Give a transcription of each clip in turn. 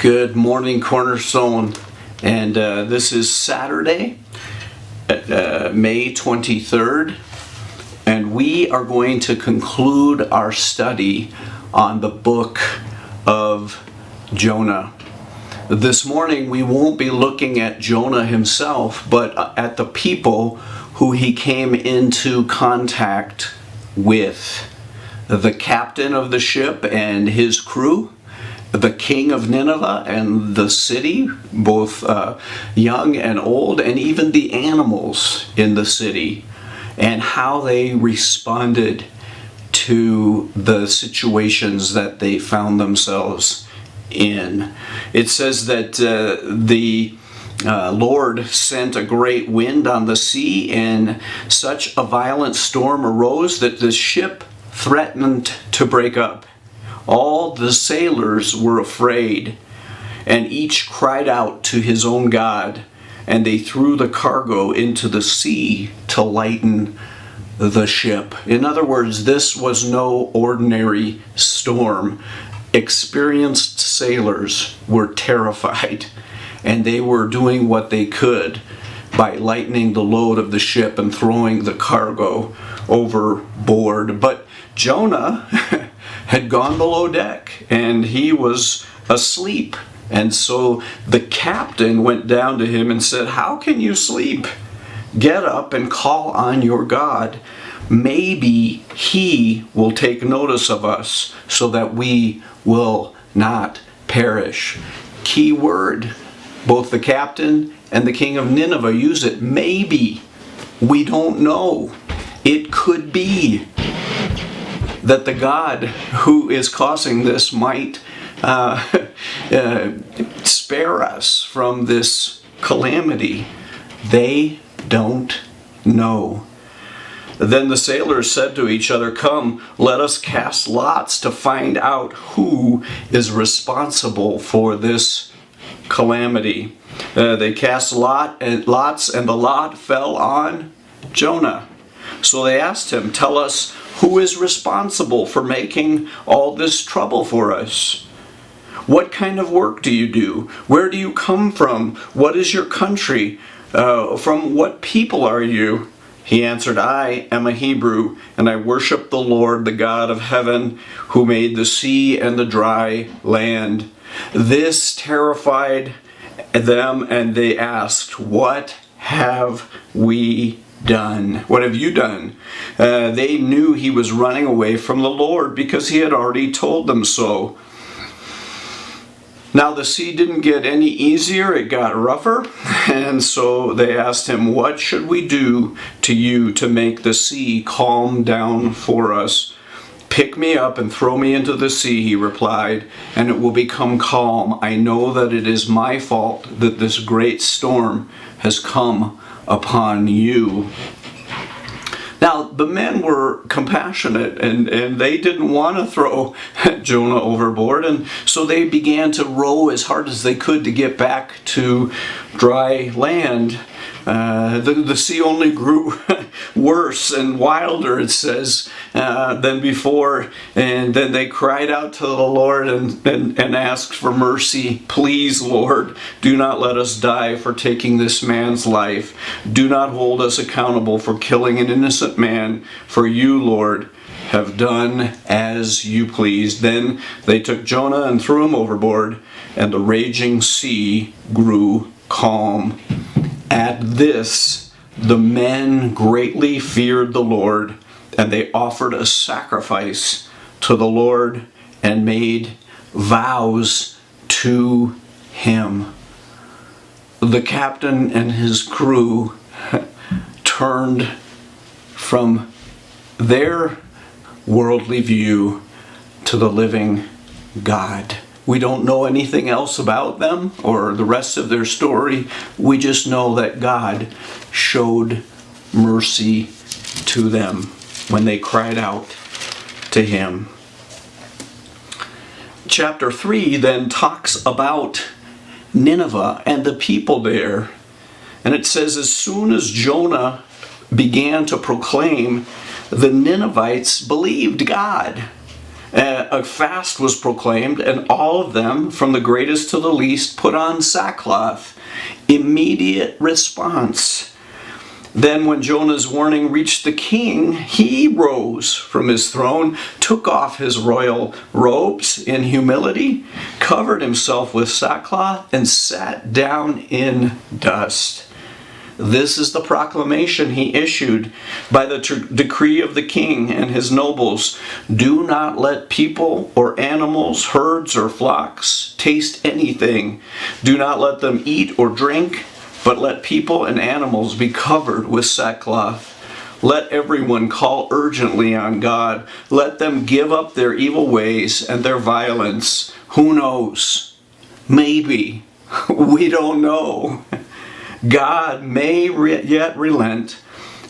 Good morning, Cornerstone. And this is Saturday, May 23rd. And we are going to conclude our study on the book of Jonah. This morning we won't be looking at Jonah himself, but at the people who he came into contact with. The captain of the ship and his crew, the king of Nineveh and the city, both young and old, and even the animals in the city, and how they responded to the situations that they found themselves in. It says that the Lord sent a great wind on the sea, and such a violent storm arose that the ship threatened to break up. All the sailors were afraid, and each cried out to his own God, and they threw the cargo into the sea to lighten the ship. In other words, this was no ordinary storm. Experienced sailors were terrified, and they were doing what they could by lightening the load of the ship and throwing the cargo overboard. But Jonah had gone below deck, and he was asleep. And so the captain went down to him and said, "How can you sleep? Get up and call on your God. Maybe he will take notice of us so that we will not perish." Key word. Both the captain and the king of Nineveh use it. Maybe. We don't know. It could be that the God who is causing this might spare us from this calamity. They don't know. Then the sailors said to each other, "Come, let us cast lots to find out who is responsible for this calamity." They cast lots, and the lot fell on Jonah. So they asked him, "Tell us, who is responsible for making all this trouble for us? What kind of work do you do? Where do you come from? What is your country? From what people are you?" He answered, "I am a Hebrew, and I worship the Lord, the God of heaven, who made the sea and the dry land." This terrified them, and they asked, "What have we done? What have you done?" They knew he was running away from the Lord because he had already told them so. Now the sea didn't get any easier, it got rougher, and so they asked him, "What should we do to you to make the sea calm down for us?" "Pick me up and throw me into the sea," he replied, "and it will become calm. I know that it is my fault that this great storm has come upon you." Now, the men were compassionate, and they didn't want to throw Jonah overboard, and so they began to row as hard as they could to get back to dry land. The sea only grew worse and wilder, it says, than before. And then they cried out to the Lord and asked for mercy. "Please, Lord, do not let us die for taking this man's life. Do not hold us accountable for killing an innocent man, for you, Lord, have done as you pleased." Then they took Jonah and threw him overboard, and the raging sea grew calm. At this, the men greatly feared the Lord, and they offered a sacrifice to the Lord and made vows to him. The captain and his crew turned from their worldly view to the living God. We don't know anything else about them or the rest of their story. We just know that God showed mercy to them when they cried out to him. Chapter 3 then talks about Nineveh and the people there. And it says, as soon as Jonah began to proclaim, the Ninevites believed God. A fast was proclaimed, and all of them, from the greatest to the least, put on sackcloth. Immediate response. Then when Jonah's warning reached the king, he rose from his throne, took off his royal robes in humility, covered himself with sackcloth, and sat down in dust. This is the proclamation he issued by the decree of the king and his nobles. Do not let people or animals, herds or flocks taste anything. Do not let them eat or drink, but let people and animals be covered with sackcloth. Let everyone call urgently on God. Let them give up their evil ways and their violence. Who knows? Maybe. We don't know. God may yet relent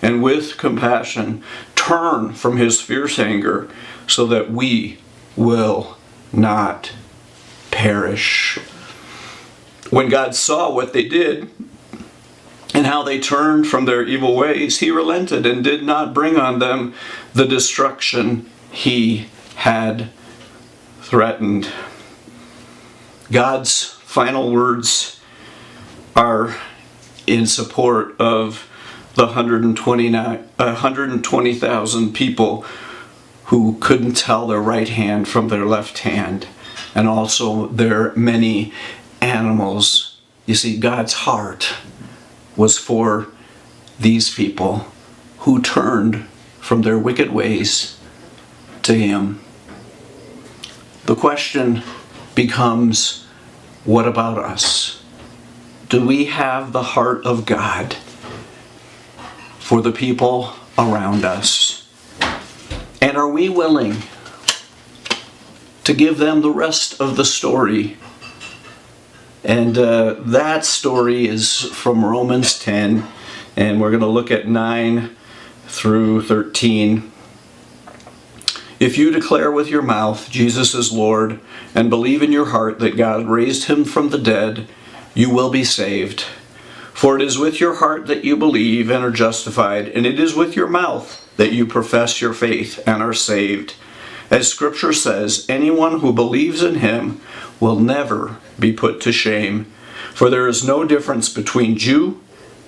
and with compassion turn from his fierce anger so that we will not perish. When God saw what they did and how they turned from their evil ways, he relented and did not bring on them the destruction he had threatened. God's final words are in support of the 120,000 people who couldn't tell their right hand from their left hand, and also their many animals. You see, God's heart was for these people who turned from their wicked ways to him. The question becomes, what about us? Do we have the heart of God for the people around us? And are we willing to give them the rest of the story? And that story is from Romans 10, and we're going to look at 9 through 13. If you declare with your mouth Jesus is Lord and believe in your heart that God raised him from the dead, you will be saved. For it is with your heart that you believe and are justified, and it is with your mouth that you profess your faith and are saved. As Scripture says, anyone who believes in him will never be put to shame. For there is no difference between Jew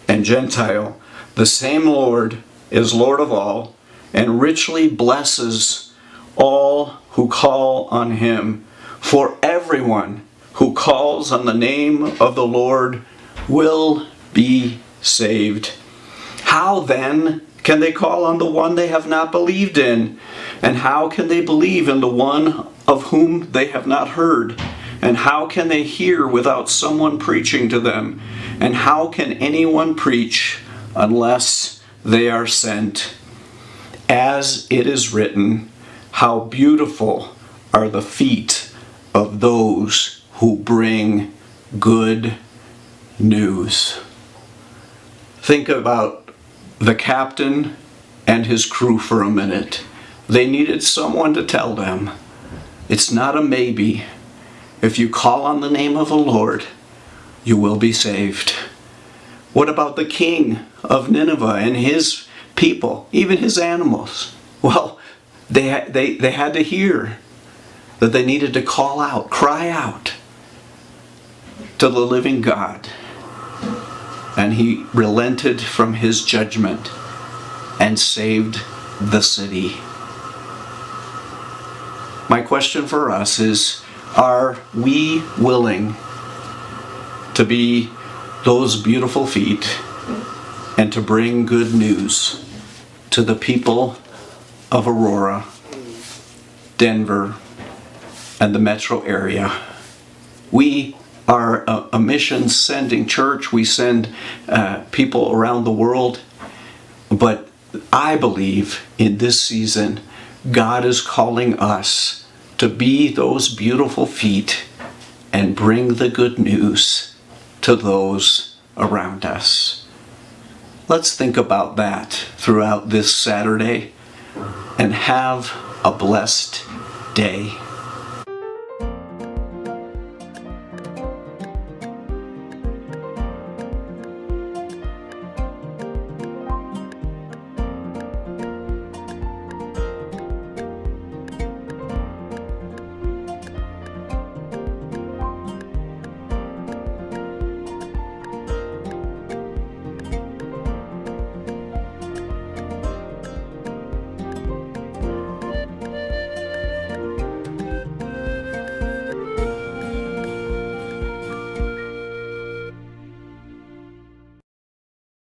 and Gentile. The same Lord is Lord of all, and richly blesses all who call on him. For everyone who calls on the name of the Lord will be saved. How then can they call on the one they have not believed in? And how can they believe in the one of whom they have not heard? And how can they hear without someone preaching to them? And how can anyone preach unless they are sent? As it is written, how beautiful are the feet of those who bring good news. Think about the captain and his crew for a minute. They needed someone to tell them, it's not a maybe. If you call on the name of the Lord, you will be saved. What about the king of Nineveh and his people, even his animals? Well, they had to hear that they needed to call out, cry out to the living God. And he relented from his judgment and saved the city. My question for us is, are we willing to be those beautiful feet and to bring good news to the people of Aurora, Denver, and the metro area? We are a mission-sending church. We send people around the world. But I believe in this season, God is calling us to be those beautiful feet and bring the good news to those around us. Let's think about that throughout this Saturday and have a blessed day.